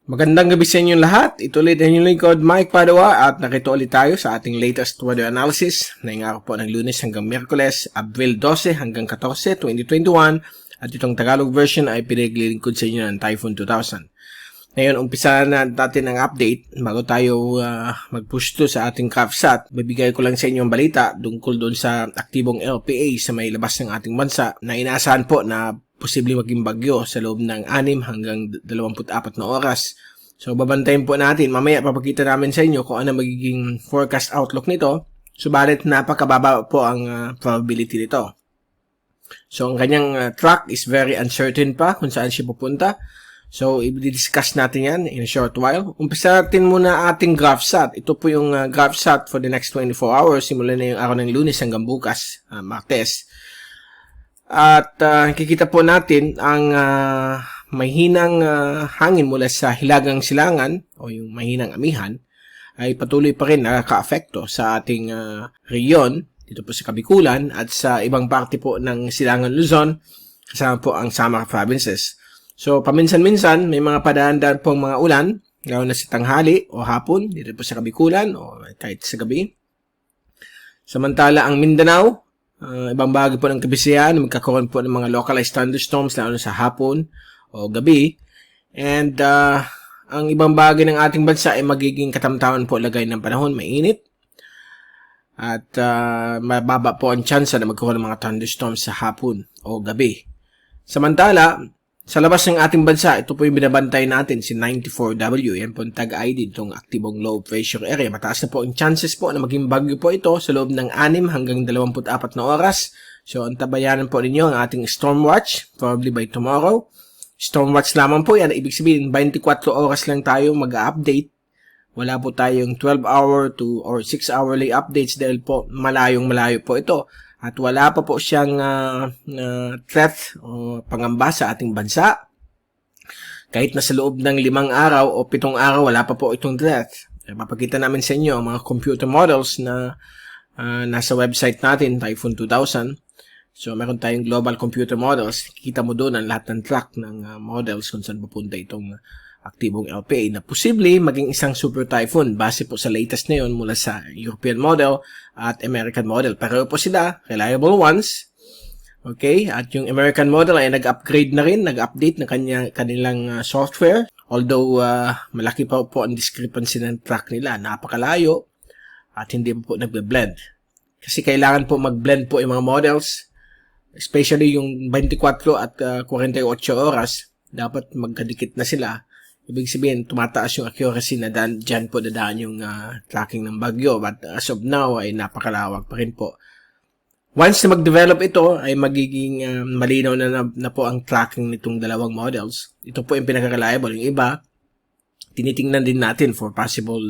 Magandang gabi sa inyong lahat. Ito ulit ang inyong lingkod, Mike Padua, at nakita ulit tayo sa ating latest weather analysis na araw po ng Lunes hanggang Miyerkules, Abril 12 hanggang 14, 2021, at itong Tagalog version ay pinaglilingkod sa inyo ng Typhoon 2000. Ngayon, umpisa na natin ang update. Bago tayo mag-push to sa ating CraftSat, bibigay ko lang sa inyo ang balita tungkol doon sa aktibong LPA sa may labas ng ating bansa na inaasahan po na posibleng maging bagyo sa loob ng 6 hanggang 24 na oras. So, babantayin po natin. Mamaya papakita namin sa inyo kung ano magiging forecast outlook nito. Subalit, napakababa po ang probability nito. So, ang kanyang track is very uncertain pa kung saan siya pupunta. So, i-discuss natin yan in a short while. Umpisa natin muna ating GraphSat. Ito po yung GraphSat for the next 24 hours. Simulan na yung araw ng Lunes hanggang bukas, Martes. At kikita po natin ang mahinang hangin mula sa hilagang silangan o yung mahinang amihan ay patuloy pa rin nakaka-apekto sa ating rehiyon dito po sa Kabikulan at sa ibang parte po ng silangan Luzon kasama po ang Samar Provinces. So, paminsan-minsan, may mga padaan-daan pong mga ulan, lalo na sa tanghali o hapon, dito po sa Kabikulan o kahit sa gabi. Samantala, ang Mindanao, ibang bahagi po ng Kabisayaan, magkakaroon po ng mga localized thunderstorms, lalo na sa hapon o gabi. And, ang ibang bahagi ng ating bansa ay magiging katamtaman po lagay ng panahon, mainit. At, mababa po ang tsansa na magkaroon ng mga thunderstorms sa hapon o gabi. Samantala, sa labas ng ating bansa, ito po yung binabantay natin, si 94W. Yan po ang tag-ID itong aktibong low pressure area. Mataas na po ang chances po na maging bagyo po ito sa loob ng 6 hanggang 24 na oras. So, antabayanan po ninyo ang ating storm watch, probably by tomorrow. Storm watch lamang po yan. Ibig sabihin, 24 oras lang tayo mag-update. Wala po tayong 12-hour or 6-hourly updates dahil po malayong-malayo po ito. At wala pa po siyang threat o pangamba sa ating bansa. Kahit na sa loob ng 5 araw o 7 araw, wala pa po itong threat. Papakita namin sa inyo ang mga computer models na nasa website natin, Typhoon 2000. So, meron tayong global computer models. Kita mo doon ang lahat ng track ng models kung saan pupunta itong aktibong LPA na posible maging isang super typhoon base po sa latest na yun mula sa European model at American model. Pero po sila, reliable ones. Okay? At yung American model ay nag-upgrade na rin, nag-update ng kanilang software. Although malaki pa po ang discrepancy ng track nila. Napakalayo at hindi po nagbe-blend. Kasi kailangan po mag-blend po yung mga models. Especially yung 24 at 48 oras. Dapat magkadikit na sila. Ibig sabihin, tumataas yung accuracy na dyan po dadaan yung tracking ng bagyo. But as of now, ay napakalawak pa rin po. Once na mag-develop ito, ay magiging malinaw na po ang tracking nitong dalawang models. Ito po yung pinaka-reliable. Yung iba, tinitingnan din natin for possible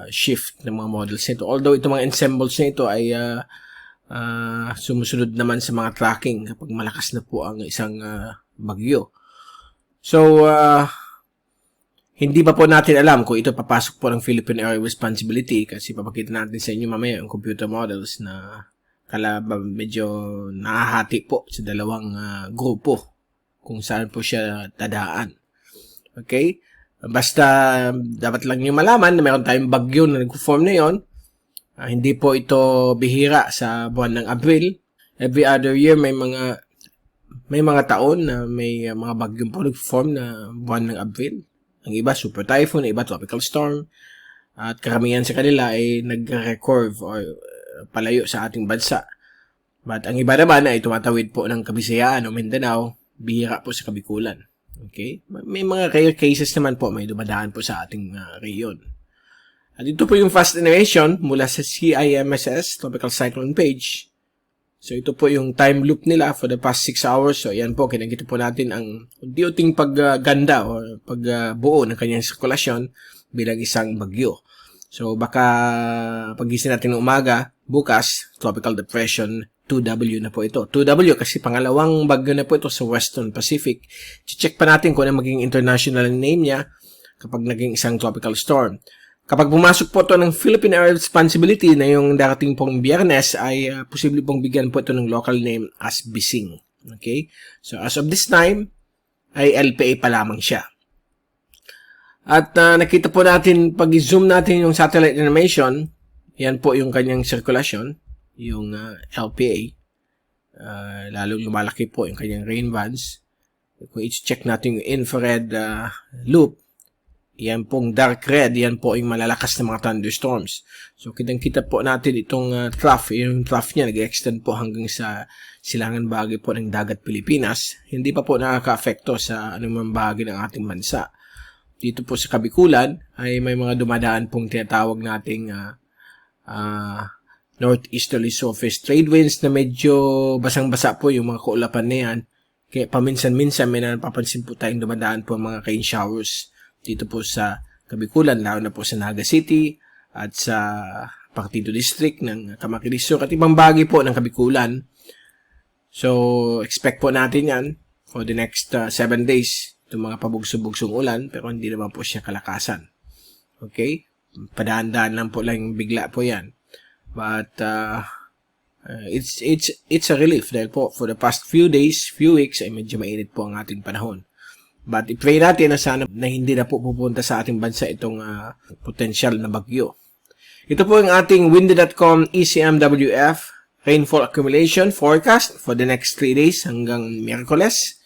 shift ng mga models nito. Although itong mga ensembles na ito ay sumusunod naman sa mga tracking kapag malakas na po ang isang bagyo. So, hindi pa po natin alam kung ito papasok po ng Philippine Area Responsibility kasi papakita natin sa inyo mamaya yung computer models na medyo nahahati po sa dalawang grupo kung saan po siya dadaan. Okay? Basta dapat lang nyo malaman na meron tayong bagyo na nag-form na yon. Hindi po ito bihira sa buwan ng Abril. Every other year may mga taon na may mga bagyong po nag-form na buwan ng Abril. Ang iba, super typhoon, ang iba, tropical storm. At karamihan sa kanila ay nag-recurve or palayo sa ating bansa. But ang iba naman ay tumatawid po ng Kabisayaan o Mindanao, bihira po sa Kabikulan. Okay? May mga rare cases naman po, may dumadaan po sa ating rehiyon. At ito po yung fast animation mula sa CIMSS, Tropical Cyclone page. So, ito po yung time loop nila for the past 6 hours. So, yan po, kinakita po natin ang unti-unting pagganda o pagbuo ng kanyang sirkulasyon bilang isang bagyo. So, baka pagising natin ng umaga, bukas, Tropical Depression 2W na po ito. 2W kasi pangalawang bagyo na po ito sa Western Pacific. Check pa natin kung ano maging international name niya kapag naging isang tropical storm. Kapag pumasok po ito ng Philippine Area Responsibility na yung darating pong Biyernes ay posible pong bigyan po ito ng local name as Bising. Okay? So, as of this time, ay LPA pa lamang siya. At nakita po natin, pag i-zoom natin yung satellite animation, yan po yung kanyang sirkulasyon, yung LPA. Lalong lumalaki po yung kanyang rain bands. Kung i-check natin yung infrared loop, yan pong dark red, yan po yung malalakas na mga thunderstorms. So, kitang-kita po natin itong trough. Yung trough niya, nag-extend po hanggang sa silangan bahagi po ng dagat Pilipinas. Hindi pa po nakaka-apekto sa anumang bahagi ng ating bansa. Dito po sa Kabikulan, ay may mga dumadaan pong tinatawag nating northeasterly surface trade winds na medyo basang-basa po yung mga kaulapan na yan. Kaya paminsan-minsan may napapansin po tayong dumadaan po mga rain showers dito po sa Kabikulan, lalo na po sa Naga City at sa Partido District ng Camarines Sur at ibang bahagi po ng Kabikulan. So, expect po natin yan for the next 7 days, itong mga pabugso-bugsong ulan, pero hindi naman po siya kalakasan. Okay? Padaan-daan lang po lang bigla po yan. But, it's a relief dahil po for the past few days, few weeks, ay medyo mainit po ang ating panahon. But i-pray natin na sana na hindi na po pupunta sa ating bansa itong potential na bagyo. Ito po yung ating windy.com ECMWF rainfall accumulation forecast for the next 3 days hanggang Miyerkules.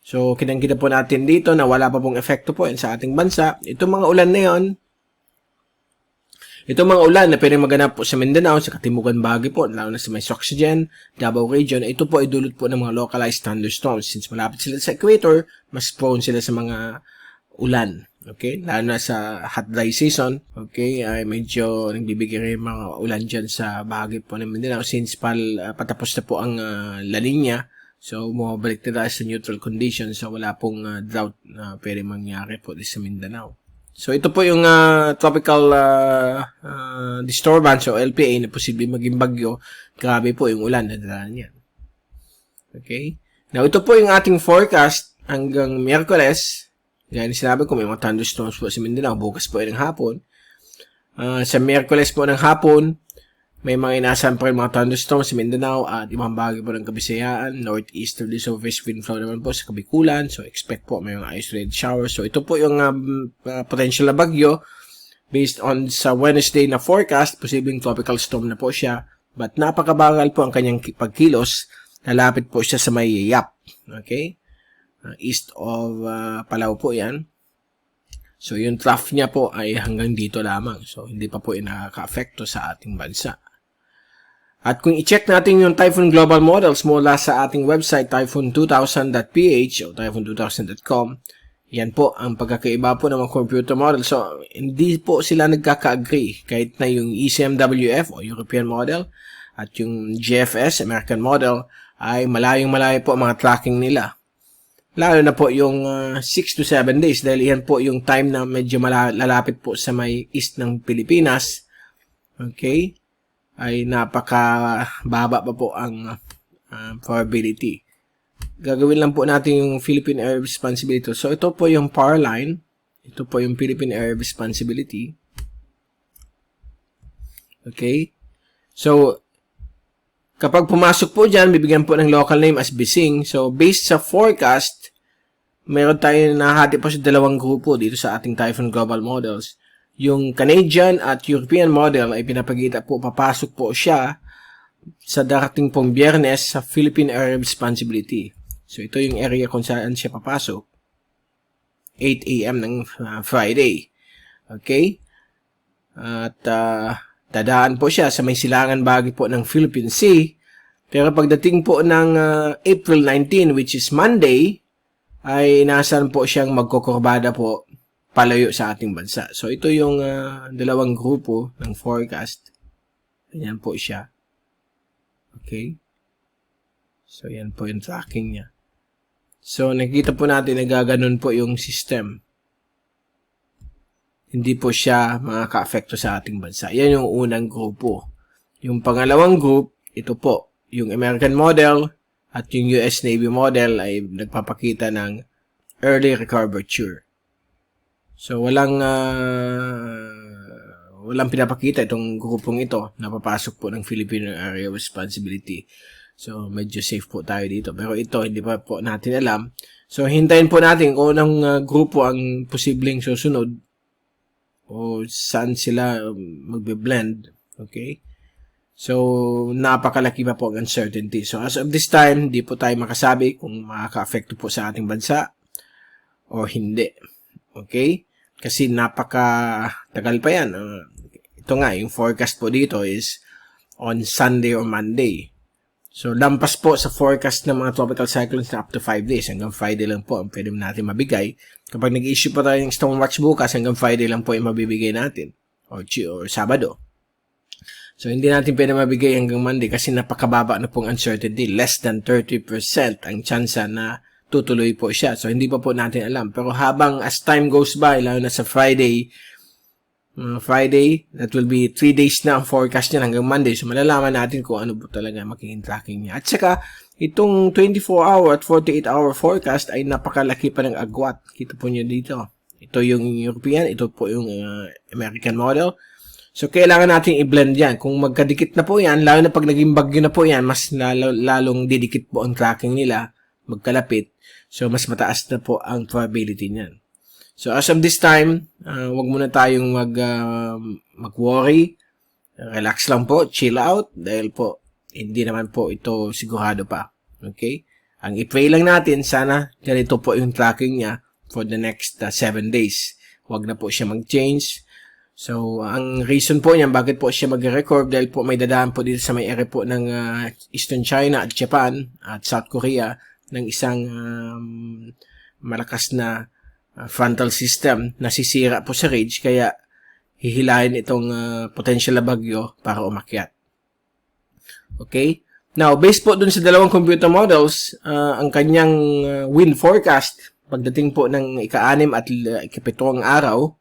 So, kitang-kita po natin dito na wala pa pong epekto po sa ating bansa. Itong mga ulan na yon, itong mga ulan na pwedeng maganap po sa Mindanao, sa Katimugan bahagi po, lalo na sa may Soxygen, Davao region, ito po ay dulot po ng mga localized thunderstorms. Since malapit sila sa equator, mas prone sila sa mga ulan. Okay? Lalo na sa hot dry season, okay, ay medyo nagbibigay rin mga ulan dyan sa bahagi po ng Mindanao since patapos na po ang La Nina. So, bumabalik na tayo sa neutral conditions. So, wala pong drought na pwede mangyari po sa Mindanao. So, ito po yung tropical disturbance o LPA na posibleng maging bagyo. Grabe po yung ulan na dala niyan. Okay? Now, ito po yung ating forecast hanggang Miyerkules. Gaya ni sinabi ko, may mga thunderstorms po sa Mindanao. Bukas po ay ng hapon. Sa Miyerkules po ng hapon, may mga inaasahan pa rin mga thunderstorms sa Mindanao at ibang bahagi po ng Kabisayaan. Northeasterly surface wind flow naman po sa Kabikulan. So, expect po may mga isolated showers. So, ito po yung potential na bagyo. Based on sa Wednesday na forecast, posibleng tropical storm na po siya. But napakabagal po ang kanyang pagkilos. Lalapit po siya sa may Yap. Okay? East of Palau po yan. So, yung trough niya po ay hanggang dito lamang. So, hindi pa po nakaka-apekto sa ating bansa. At kung i-check natin yung Typhoon Global Models mula sa ating website, typhoon2000.ph o typhoon2000.com, yan po ang pagkakaiba po ng mga computer model. So, hindi po sila nagkaka-agree. Kahit na yung ECMWF o European Model at yung GFS, American Model, ay malayong-malayo po ang mga tracking nila. Lalo na po yung 6 to 7 days dahil yan po yung time na medyo lalapit po sa may east ng Pilipinas. Okay? Ay napakababa pa po ang probability. Gagawin lang po natin yung Philippine Area Responsibility. So, ito po yung power line. Ito po yung Philippine Area Responsibility. Okay? So, kapag pumasok po dyan, bibigyan po ng local name as Bising. So, based sa forecast, meron tayo nahati po sa dalawang grupo dito sa ating Typhoon Global Models. Yung Canadian at European model ay pinapagita po, papasok po siya sa darating pong Biyernes sa Philippine Area Responsibility. So, ito yung area kung saan siya papasok. 8 a.m. ng Friday. Okay? At dadaan po siya sa may silangan bahagi po ng Philippine Sea. Pero pagdating po ng April 19, which is Monday, ay inaasahan po siyang magkukurbada po palayo sa ating bansa. So, ito yung dalawang grupo ng forecast. Ayan po siya. Okay? So, yan po yung tracking niya. So, nakikita po natin na gaganon po yung system. Hindi po siya makaka-apekto sa ating bansa. Yan yung unang grupo. Yung pangalawang group, ito po, yung American model at yung US Navy model ay nagpapakita ng early recurvature. So, walang pinapakita itong grupong ito na papasok po ng Philippine Area Responsibility. So, medyo safe po tayo dito. Pero ito, hindi pa po natin alam. So, hintayin po natin kung anong grupo ang posibleng susunod o saan sila magbe-blend. Okay? So, napakalaki pa po ang uncertainty. So, as of this time, hindi po tayo makasabi kung makaka-affect po sa ating bansa o hindi. Okay? Kasi napaka-tagal pa yan. Ito nga, yung forecast po dito is on Sunday or Monday. So, lampas po sa forecast ng mga tropical cyclones na up to 5 days. Hanggang Friday lang po ang pwede natin mabigay. Kapag nag-issue pa tayo ng storm watch bukas, hanggang Friday lang po yung mabibigay natin. Or Sabado. So, hindi natin pwede mabigay hanggang Monday kasi napakababa na pong uncertainty. Less than 30% ang tsansa na tutuloy po siya. So, hindi pa po natin alam. Pero habang as time goes by, lalo na sa Friday, that will be 3 days na ang forecast niya hanggang Monday. So, malalaman natin kung ano po talaga magiging tracking niya. At saka, itong 24-hour at 48-hour forecast ay napakalaki pa ng agwat. Kita po niyo dito. Ito yung European, ito po yung American model. So, kailangan natin i-blend yan. Kung magkadikit na po yan, lalo na pag naging bagyo na po yan, mas lalong didikit po ang tracking nila, magkalapit. So, mas mataas na po ang probability niyan. So, as of this time, wag muna tayong mag-worry. Relax lang po, chill out, dahil po, hindi naman po ito sigurado pa. Okay? Ang i-pray lang natin, sana ganito po yung tracking niya for the next 7 days. Wag na po siya mag-change. So, ang reason po niyan, bakit po siya mag-record, dahil po may dadaan po dito sa may area po ng Eastern China at Japan at South Korea ng isang malakas na frontal system na sisira po sa ridge, kaya hihilahin itong potential na bagyo para umakyat. Okay? Now, based po dun sa dalawang computer models, ang kanyang wind forecast, pagdating po ng ika-6 at ika-7 araw,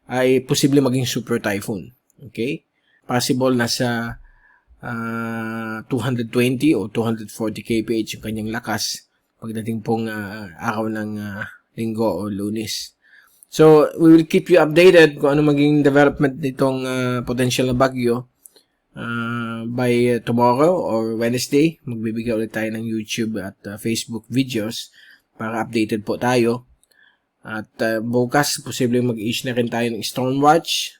ay posible maging super typhoon. Okay? Possible na sa 220 o 240 kph yung kanyang lakas pagdating pong araw ng Linggo o Lunes. So, we will keep you updated kung ano maging development nitong potential na bagyo by tomorrow or Wednesday. Magbibigay ulit tayo ng YouTube at Facebook videos para updated po tayo. At bukas, posible mag-issue na rin tayo ng storm watch.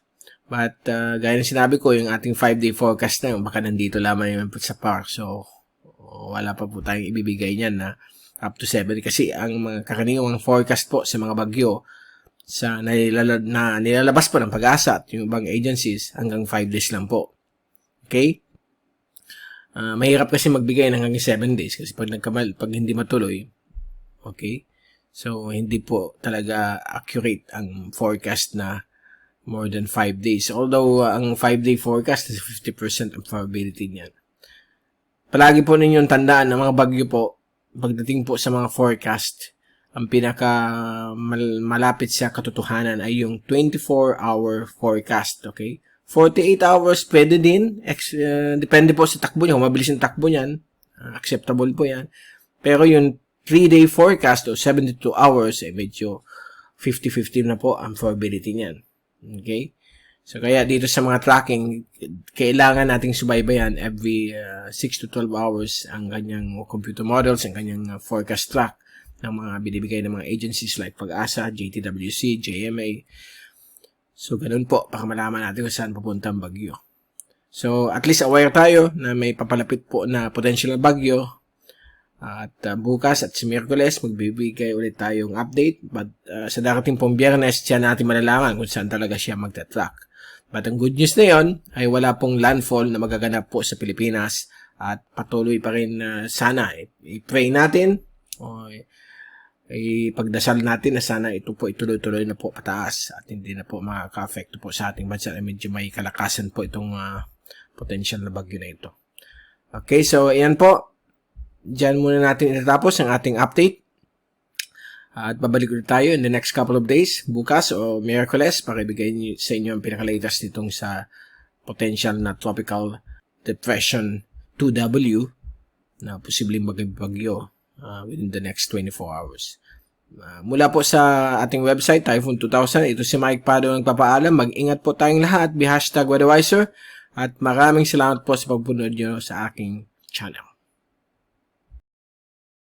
But, gaya ng sinabi ko, yung ating 5-day forecast na yun, baka nandito lamang naman po sa park. So, wala pa po tayong ibibigay niyan na up to 7. Kasi ang mga karaniwang forecast po sa mga bagyo na nilalabas po ng Pag-asa at yung ibang agencies hanggang 5 days lang po. Okay? Mahirap kasi magbigay ng hanggang 7 days kasi pag hindi matuloy, okay? So, hindi po talaga accurate ang forecast na more than 5 days. Although, ang 5-day forecast is 50% ang probability niyan. Palagi po ninyong tandaan na mga bagyo po, pagdating po sa mga forecast, ang pinaka malapit sa katotohanan ay yung 24-hour forecast, okay? 48 hours, pwede din. Depende po sa takbo niya. Kung mabilis yung takbo niyan, acceptable po yan. Pero yung 3-day forecast o 72 hours, medyo 50-50 na po ang probability niyan. Okay? So, kaya dito sa mga tracking, kailangan nating subaybayan every 6 to 12 hours ang kanyang computer models, ang kanyang forecast track ng mga binibigay ng mga agencies like Pag-asa, JTWC, JMA. So, ganun po, para malaman natin kung saan papunta ang bagyo. So, at least aware tayo na may papalapit po na potential na bagyo. At bukas at si Miyerkules, magbibigay ulit tayong update. But sa darating pong Biyernes, siya natin malalaman kung saan talaga siya magta-track. But ang good news na yon ay wala pong landfall na magaganap po sa Pilipinas at patuloy pa rin sana i-pray natin o ipagdasal natin na sana ito po ituloy-tuloy na po pataas at hindi na po makaka-affect po sa ating bansa na medyo may kalakasan po itong potential na bagyo na ito. Okay, so ayan po. Diyan muna natin itatapos ang ating update. At babalik ulit tayo in the next couple of days, bukas o Miyerkules, para ibigay sa inyo ang pinaka-latest nitong sa potential na tropical depression 2W na posibleng maging bagyo within the next 24 hours. Mula po sa ating website, Typhoon 2000, ito si Mike Pado ang nagpapaalam. Mag-ingat po tayong lahat. #weatherwiser. At maraming salamat po sa pagpunod nyo sa aking channel.